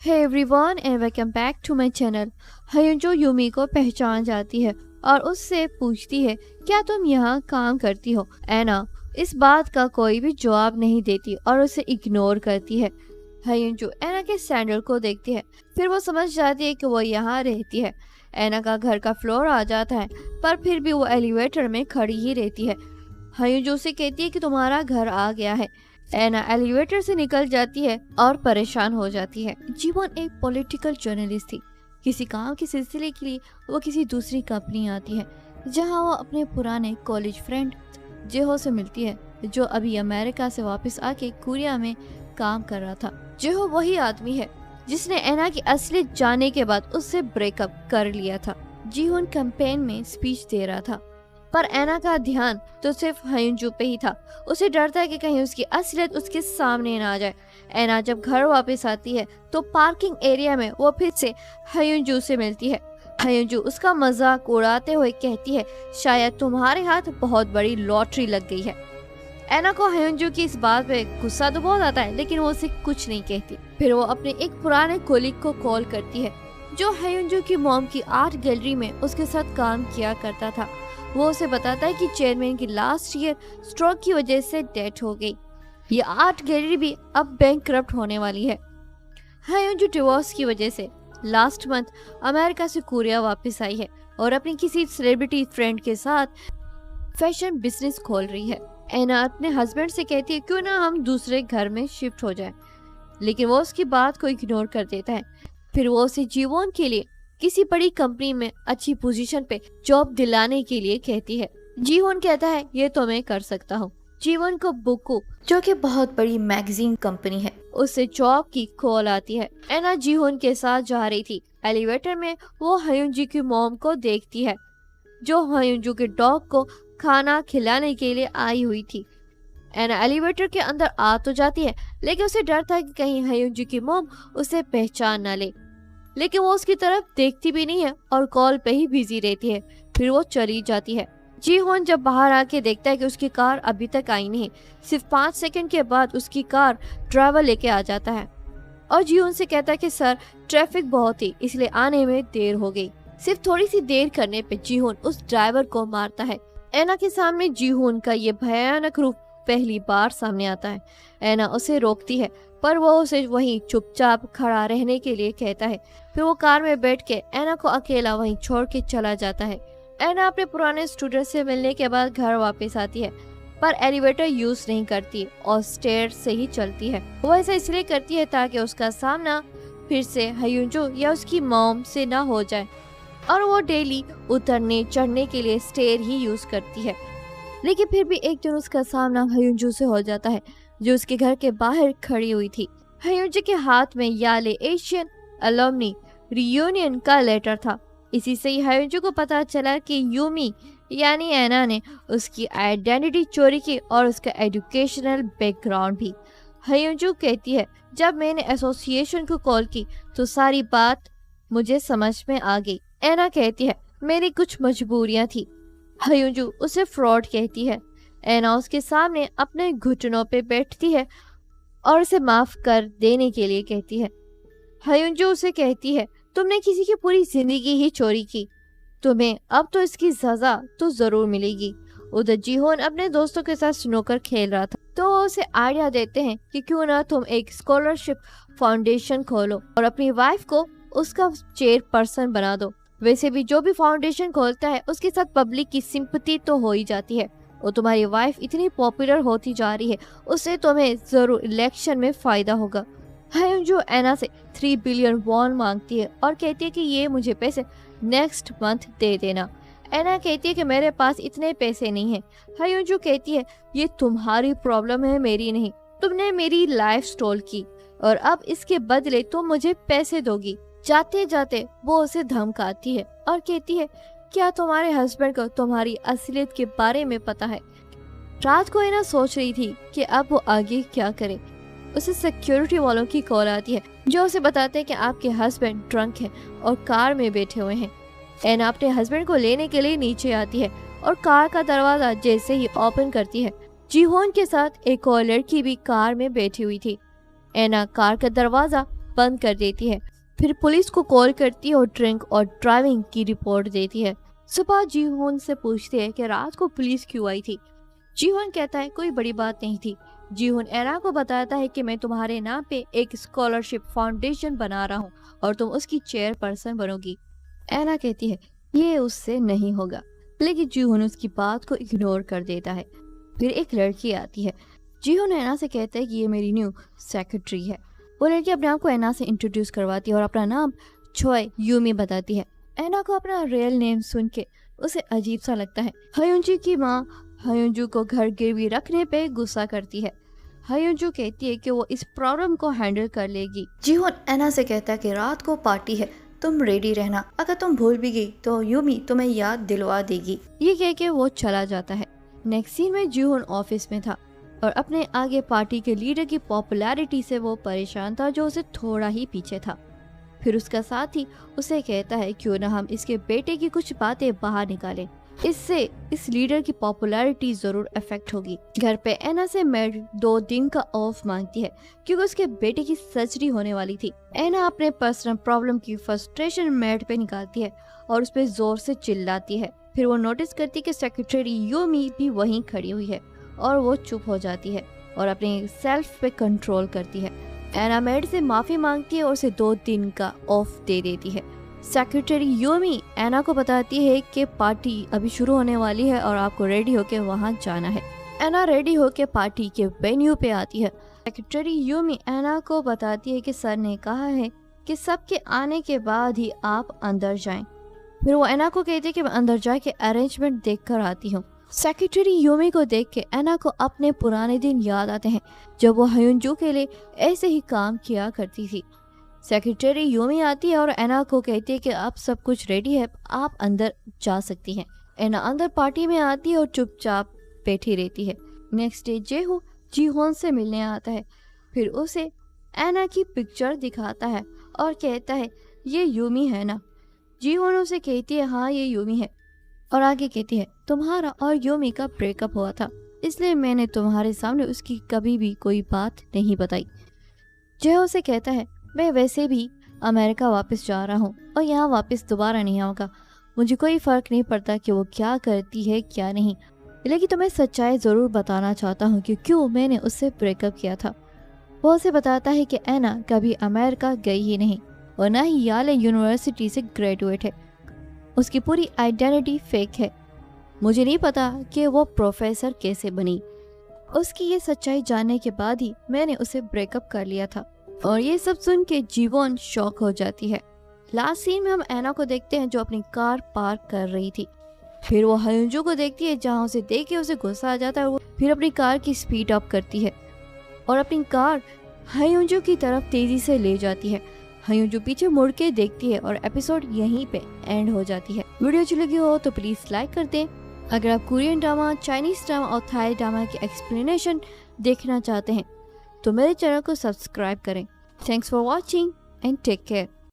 Hey everyone and welcome back to my channel. हयुंजो यूमी को पहचान जाती है और उससे पूछती है, क्या तुम यहाँ काम करती हो? एना इस बात का कोई भी जवाब नहीं देती और उसे इग्नोर करती है। हयुंजो एना के सैंडल को देखती है, फिर वो समझ जाती है कि वो यहाँ रहती है। एना का घर का फ्लोर आ जाता है, पर फिर भी वो एलिवेटर में खड़ी ही रहती है। हयुंजो से कहती है कि तुम्हारा घर आ गया है। एना एलिवेटर से निकल जाती है और परेशान हो जाती है। जीवन एक पॉलिटिकल जर्नलिस्ट थी। किसी काम के सिलसिले के लिए वो किसी दूसरी कंपनी आती है, जहां वो अपने पुराने कॉलेज फ्रेंड जेहो से मिलती है, जो अभी अमेरिका से वापस आके कोरिया में काम कर रहा था। जेहो वही आदमी है जिसने एना की असलियत जानने के बाद उससे ब्रेकअप कर लिया था। जीहोन कैंपेन में स्पीच दे रहा था, पर एना का ध्यान तो सिर्फ हयुंजू पे ही था। उसे डर था कि कहीं उसकी असलियत उसके सामने ना आ जाए। एना जब घर वापस आती है तो पार्किंग एरिया में वो फिर से हयुंजू से मिलती है। हयुंजू उसका मजाक उड़ाते हुए कहती है, शायद तुम्हारे हाथ बहुत बड़ी लॉटरी लग गई है। एना को हयुंजू की इस बात पे गुस्सा तो बहुत आता है, लेकिन वो उसे कुछ नहीं कहती। फिर वो अपने एक पुराने कोलीग को कॉल करती है, जो हयुंजू की मॉम की आर्ट गैलरी में उसके साथ काम किया करता था। वो उसे बताता है कि चेयरमैन की लास्ट ईयर स्ट्रोक की वजह से डेथ हो गई। ये आर्ट गैलरी भी अब बैंकक्रप्ट होने वाली है। हयुंजू डिवोर्स की वजह से लास्ट मंथ अमेरिका से कोरिया वापस आई है और अपनी किसी सेलिब्रिटी फ्रेंड के साथ फैशन बिजनेस खोल रही है। एना अपने हस्बैंड से कहती है, क्यों ना हम दूसरे घर में शिफ्ट हो जाएं, लेकिन वो उसकी बात को इग्नोर कर देता है। फिर वो उसे जीवन के लिए किसी बड़ी कंपनी में अच्छी पोजीशन पे जॉब दिलाने के लिए कहती है। जीवन कहता है, ये तो मैं कर सकता हूँ। जीवन को बुकू, जो कि बहुत बड़ी मैगजीन कंपनी है, उससे जॉब की कॉल आती है। एना जीवन के साथ जा रही थी। एलिवेटर में वो हयुंजू की मॉम को देखती है, जो हयुंजू के डॉग को खाना खिलाने के लिए आई हुई थी। एना एलिवेटर के अंदर आ तो जाती है, लेकिन उसे डर था कि कहीं हयुंजू की मॉम उसे पहचान न ले, लेकिन वो उसकी तरफ देखती भी नहीं है और कॉल पे ही बिजी रहती है। फिर वो चली जाती है। जीहोन जब बाहर आके देखता है कि उसकी कार अभी तक आई नहीं, सिर्फ 5 सेकंड के बाद उसकी कार ड्राइवर लेके आ जाता है और जीहोन से कहता है कि सर, ट्रैफिक बहुत थी, इसलिए आने में देर हो गई। सिर्फ थोड़ी सी देर करने पे जीहोन उस ड्राइवर को मारता है। एना के सामने जीहोन का ये भयानक रूप पहली बार सामने आता है। एना उसे रोकती है, पर वो उसे वहीं चुपचाप खड़ा रहने के लिए कहता है। फिर वो कार में बैठ के एना को अकेला वहीं छोड़ के चला जाता है। एना अपने पुराने स्टूडेंट से मिलने के बाद घर वापस आती है, पर एलिवेटर यूज नहीं करती और स्टेयर से ही चलती है। वो ऐसा इसलिए करती है ताकि उसका सामना फिर से हयुंजू या उसकी मॉम से ना हो जाए, और वो डेली उतरने चढ़ने के लिए स्टेयर ही यूज करती है। लेकिन फिर भी एक दिन उसका सामना हयुंजू से हो जाता है, जो उसके घर के बाहर खड़ी हुई थी। हयुंजू के हाथ में याले एशियन अलुमनी रियूनियन का लेटर था। इसी से ही हयुंजू को पता चला कि यूमी यानी एना ने उसकी आइडेंटिटी चोरी की और उसका एजुकेशनल बैकग्राउंड भी। हयुंजू कहती है, जब मैंने एसोसिएशन को कॉल की तो सारी बात मुझे समझ में आ गई। एना कहती है, मेरी कुछ मजबूरियां थी। हयुंजू उसे फ्रॉड कहती है। एना उसके सामने अपने घुटनों पे बैठती है और उसे माफ कर देने के लिए कहती है। हयुंजू उसे कहती है, तुमने किसी की पूरी जिंदगी ही चोरी की, तुम्हें अब तो इसकी सजा तो जरूर मिलेगी। उधर जीहोन अपने दोस्तों के साथ स्नूकर खेल रहा था, तो वो उसे आइडिया देते हैं कि क्यों ना तुम एक स्कॉलरशिप फाउंडेशन खोलो और अपनी वाइफ को उसका चेयरपर्सन बना दो। वैसे भी जो भी फाउंडेशन खोलता है उसके साथ पब्लिक की सिंपैथी तो हो ही जाती है, और तुम्हारी वाइफ इतनी पॉपुलर होती जा रही है, उससे तुम्हें जरूर इलेक्शन में फायदा होगा। हयुंजू एना से 3 बिलियन वॉन मांगती है और कहती है कि ये मुझे पैसे नेक्स्ट मंथ दे देना। एना कहती है कि मेरे पास इतने पैसे नहीं हैं। हयुंजू कहती है, ये तुम्हारी प्रॉब्लम है, मेरी नहीं। तुमने मेरी लाइफ स्टॉल की और अब इसके बदले तुम मुझे पैसे दोगी। जाते जाते वो उसे धमकाती है और कहती है, क्या तुम्हारे हस्बैंड को तुम्हारी असलियत के बारे में पता है? रात को एना सोच रही थी कि अब वो आगे क्या करे। उसे सिक्योरिटी वालों की कॉल आती है, जो उसे बताते हैं कि आपके हस्बैंड ड्रंक हैं और कार में बैठे हुए हैं। एना अपने हस्बैंड को लेने के लिए नीचे आती है और कार का दरवाजा जैसे ही ओपन करती है, जीहोन के साथ एक और लड़की भी कार में बैठी हुई थी। एना कार का दरवाजा बंद कर देती है। फिर पुलिस को कॉल करती है और ड्रिंक और ड्राइविंग की रिपोर्ट देती है। सुबह जीहोन से पूछती है कि रात को पुलिस क्यों आई थी। जीहोन कहता है कोई बड़ी बात नहीं थी। जीहोन एना को बताता है कि मैं तुम्हारे नाम पे एक स्कॉलरशिप फाउंडेशन बना रहा हूँ और तुम उसकी चेयरपर्सन बनोगी। एना कहती है ये उससे नहीं होगा, लेकिन जीहोन उसकी बात को इग्नोर कर देता है। फिर एक लड़की आती है। जीहोन एना से कहता है कि ये मेरी न्यू सेक्रेटरी है। वो लड़की अपने आप को एना से इंट्रोड्यूस करवाती है और अपना नाम चोय यूमी बताती है। एना को अपना रियल नेम सुन के उसे अजीब सा लगता है। हयुंजू की माँ हयुंजू को घर गिरवी रखने पे गुस्सा करती है। हयुंजू कहती है कि वो इस प्रॉब्लम को हैंडल कर लेगी। जीहोन एना से कहता है कि रात को पार्टी है, तुम रेडी रहना, अगर तुम भूल भी गई तो यूमी तुम्हें याद दिलवा देगी। ये कह के वो चला जाता है। नेक्स्ट सीन में जीहोन ऑफिस में था और अपने आगे पार्टी के लीडर की पॉपुलैरिटी से वो परेशान था, जो उसे थोड़ा ही पीछे था। फिर उसका साथी उसे कहता है क्यों ना हम इसके बेटे की कुछ बातें बाहर निकालें, इससे इस लीडर की पॉपुलैरिटी जरूर अफेक्ट होगी। घर पे एना से मैड 2 दिन का ऑफ मांगती है क्योंकि उसके बेटे की सर्जरी होने वाली थी। एना अपने पर्सनल प्रॉब्लम की फ्रस्ट्रेशन मैड पे निकालती है और उस पे जोर से चिल्लाती है। फिर वो नोटिस करती है कि सेक्रेटरी यूमी भी वहीं खड़ी हुई है और वो चुप हो जाती है और अपने सेल्फ पे कंट्रोल करती है। एना मैड से माफी मांगती है और उसे 2 दिन का ऑफ दे देती है। सेक्रेटरी यूमी एना को बताती है कि पार्टी अभी शुरू होने वाली है और आपको रेडी होके वहां जाना है। एना रेडी होके पार्टी के वेन्यू पे आती है। सेक्रेटरी यूमी एना को बताती है कि सर ने कहा है कि सबके आने के बाद ही आप अंदर जाएं। फिर वो एना को कहती है कि मैं अंदर जाके अरेंजमेंट देख कर आती हूँ। सेक्रेटरी यूमी को देख के एना को अपने पुराने दिन याद आते हैं जब वो हयुंजू के लिए ऐसे ही काम किया करती थी। सेक्रेटरी यूमी आती है और एना को कहती है कि अब सब कुछ रेडी है, आप अंदर जा सकती हैं। एना अंदर पार्टी में आती है और चुपचाप बैठी रहती है। नेक्स्ट डे जेहू जीहोन से मिलने आता है। फिर उसे एना की पिक्चर दिखाता है और कहता है ये यूमी है ना। जीहोन उसे कहती है हाँ ये यूमी है और आगे कहती है तुम्हारा और यूमी का ब्रेकअप हुआ था, इसलिए मैंने तुम्हारे सामने उसकी कभी भी कोई बात नहीं बताई। जेहो से कहता है मैं वैसे भी अमेरिका वापस जा रहा हूँ और यहाँ वापस दोबारा नहीं आऊँगा, मुझे कोई फ़र्क नहीं पड़ता कि वो क्या करती है क्या नहीं, लेकिन तुम्हें सच्चाई ज़रूर बताना चाहता हूँ कि क्यों मैंने उससे ब्रेकअप किया था। वो उसे बताता है कि एना कभी अमेरिका गई ही नहीं और ना ही याले यूनिवर्सिटी से ग्रेजुएट है, उसकी पूरी आइडेंटिटी फेक है, मुझे नहीं पता कि वो प्रोफेसर कैसे बनी। उसकी ये सच्चाई जानने के बाद ही मैंने उसे ब्रेकअप कर लिया था। और ये सब सुन के जीवोन शॉक हो जाती है। लास्ट सीन में हम एना को देखते हैं जो अपनी कार पार्क कर रही थी। फिर वो हयुंजू को देखती है जहाँ उसे देख के उसे गुस्सा आ जाता है और वो फिर अपनी कार की स्पीड अप करती है और अपनी कार हयुंजू की तरफ तेजी से ले जाती है। हयुंजू पीछे मुड़ के देखती है और एपिसोड यहीं पे एंड हो जाती है। वीडियो अच्छी लगी हो तो प्लीज लाइक कर दें। अगर आप कोरियन ड्रामा, चाइनीज ड्रामा और थाई ड्रामा की एक्सप्लेनेशन देखना चाहते हैं तो मेरे चैनल को सब्सक्राइब करें। Thanks for watching and take care.